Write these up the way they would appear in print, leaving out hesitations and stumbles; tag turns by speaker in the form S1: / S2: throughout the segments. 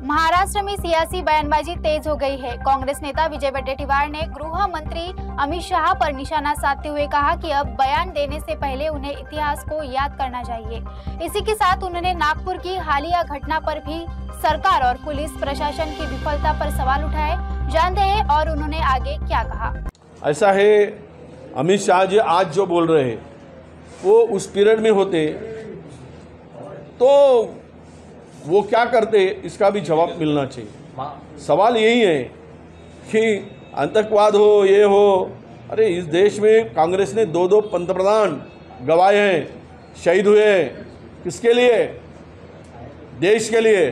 S1: महाराष्ट्र में सियासी बयानबाजी तेज हो गई है। कांग्रेस नेता विजय वडेट्टीवार ने गृह मंत्री अमित शाह पर निशाना साधते हुए कहा कि अब बयान देने से पहले उन्हें इतिहास को याद करना चाहिए। इसी के साथ उन्होंने नागपुर की हालिया घटना पर भी सरकार और पुलिस प्रशासन की विफलता पर सवाल उठाए। जानते हैं और उन्होंने आगे क्या कहा।
S2: ऐसा है, अमित शाह जी आज जो बोल रहे हैं वो उस पीरियड में होते तो वो क्या करते, इसका भी जवाब मिलना चाहिए। सवाल यही है कि आतंकवाद हो, ये हो, अरे इस देश में कांग्रेस ने दो पंतप्रधान गंवाए हैं, शहीद हुए हैं। किसके लिए? देश के लिए।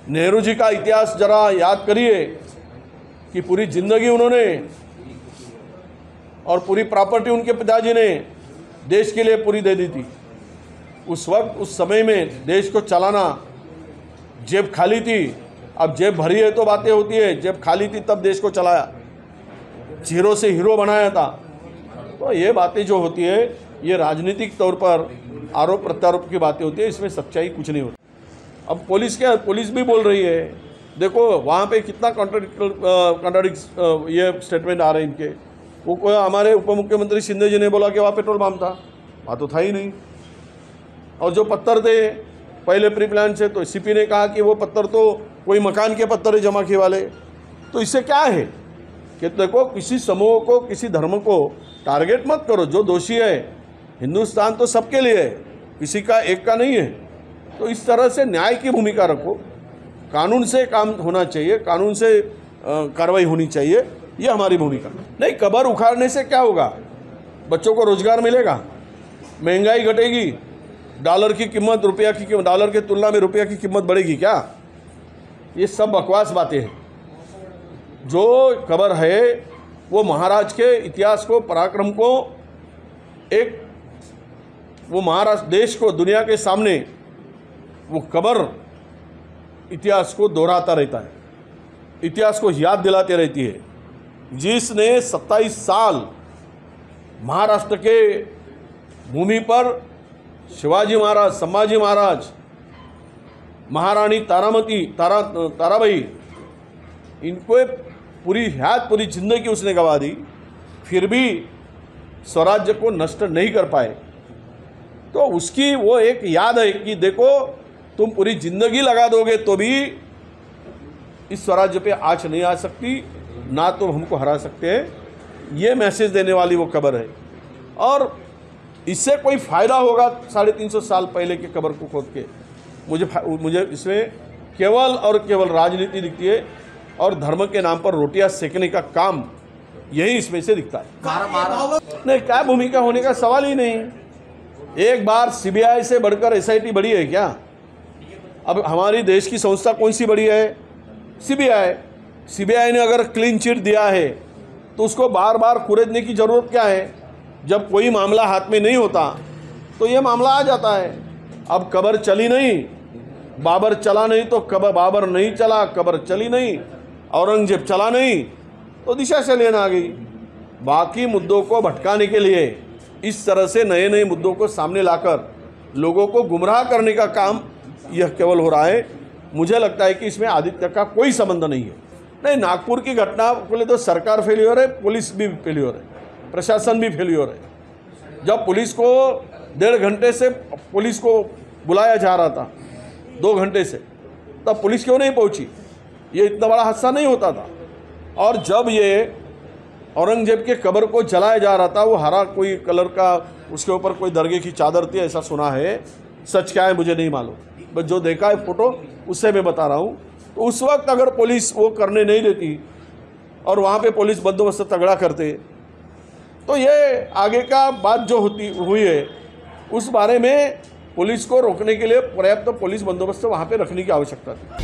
S2: नेहरू जी का इतिहास जरा याद करिए कि पूरी जिंदगी उन्होंने और पूरी प्रॉपर्टी उनके पिताजी ने देश के लिए पूरी दे दी थी। उस वक्त, उस समय में देश को चलाना, जेब खाली थी। अब जेब भरी है तो बातें होती है, जेब खाली थी तब देश को चलाया, जीरो से हीरो बनाया था। तो ये बातें जो होती है ये राजनीतिक तौर पर आरोप प्रत्यारोप की बातें होती है, इसमें सच्चाई कुछ नहीं होती। अब पुलिस भी बोल रही है, देखो वहाँ पे कितना कॉन्ट्राडिक्ट ये स्टेटमेंट आ रहे हैं इनके। वो हमारे उप मुख्यमंत्री शिंदे जी ने बोला कि वहाँ पेट्रोल पंप था, वहाँ तो था ही नहीं। और जो पत्थर थे पहले प्री प्लान से, तो सीपी ने कहा कि वो पत्थर तो कोई मकान के पत्थर है जमा किए वाले। तो इससे क्या है कि देखो, किसी समूह को, किसी धर्म को टारगेट मत करो। जो दोषी है, हिंदुस्तान तो सबके लिए है, किसी का एक का नहीं है। तो इस तरह से न्याय की भूमिका रखो, कानून से काम होना चाहिए, कानून से कार्रवाई होनी चाहिए, ये हमारी भूमिका। नहीं, कब्र उखाड़ने से क्या होगा? बच्चों को रोजगार मिलेगा, महंगाई घटेगी, डॉलर की कीमत, डॉलर के तुलना में रुपया की कीमत बढ़ेगी क्या? ये सब बकवास बातें हैं। जो कब्र है वो महाराज के इतिहास को, पराक्रम को, एक वो महाराष्ट्र देश को दुनिया के सामने वो कब्र इतिहास को दोहराता रहता है, इतिहास को याद दिलाती रहती है। जिसने 27 साल महाराष्ट्र के भूमि पर शिवाजी महाराज, संभाजी महाराज, महारानी ताराबाई, इनको पूरी जिंदगी उसने गंवा दी, फिर भी स्वराज्य को नष्ट नहीं कर पाए। तो उसकी वो एक याद है कि देखो, तुम पूरी जिंदगी लगा दोगे तो भी इस स्वराज्य पे आँच नहीं आ सकती, ना तो हमको हरा सकते हैं। ये मैसेज देने वाली वो कब्र है। और इससे कोई फ़ायदा होगा 350 साल पहले के कब्र को खोद के? मुझे इसमें केवल और केवल राजनीति दिखती है और धर्म के नाम पर रोटियां सेकने का काम, यही इसमें से दिखता है। नहीं, क्या भूमिका होने का सवाल ही नहीं। एक बार सीबीआई से बढ़कर एसआईटी बड़ी है क्या? अब हमारी देश की संस्था कौन सी बड़ी है? सीबीआई ने अगर क्लीन चिट दिया है तो उसको बार बार कुरेदने की ज़रूरत क्या है? जब कोई मामला हाथ में नहीं होता तो ये मामला आ जाता है। अब कब्र चली नहीं, बाबर चला नहीं, तो बाबर नहीं चला, कब्र चली नहीं, औरंगजेब चला नहीं, तो दिशा से लेना आ गई। बाकी मुद्दों को भटकाने के लिए इस तरह से नए मुद्दों को सामने लाकर लोगों को गुमराह करने का काम यह केवल हो रहा है। मुझे लगता है कि इसमें आदित्य का कोई संबंध नहीं है। नहीं, नागपुर की घटना के लिए तो सरकार फेल्योर है, पुलिस भी फेल्योर है, प्रशासन भी फेल्योर है। जब पुलिस को 1.5 घंटे से पुलिस को बुलाया जा रहा था, 2 घंटे से, तब पुलिस क्यों नहीं पहुंची? ये इतना बड़ा हादसा नहीं होता था। और जब ये औरंगजेब के कब्र को जलाया जा रहा था, वो हरा कोई कलर का, उसके ऊपर कोई दरगे की चादर थी, ऐसा सुना है। सच क्या है मुझे नहीं मालूम, बस जो देखा है फोटो उससे मैं बता रहा हूँ। तो उस वक्त अगर पुलिस वो करने नहीं देती और वहाँ पे पुलिस बंदोबस्त तगड़ा करते, तो ये आगे का बात जो हुई है उस बारे में पुलिस को रोकने के लिए पर्याप्त पुलिस बंदोबस्त वहाँ पे रखने की आवश्यकता थी।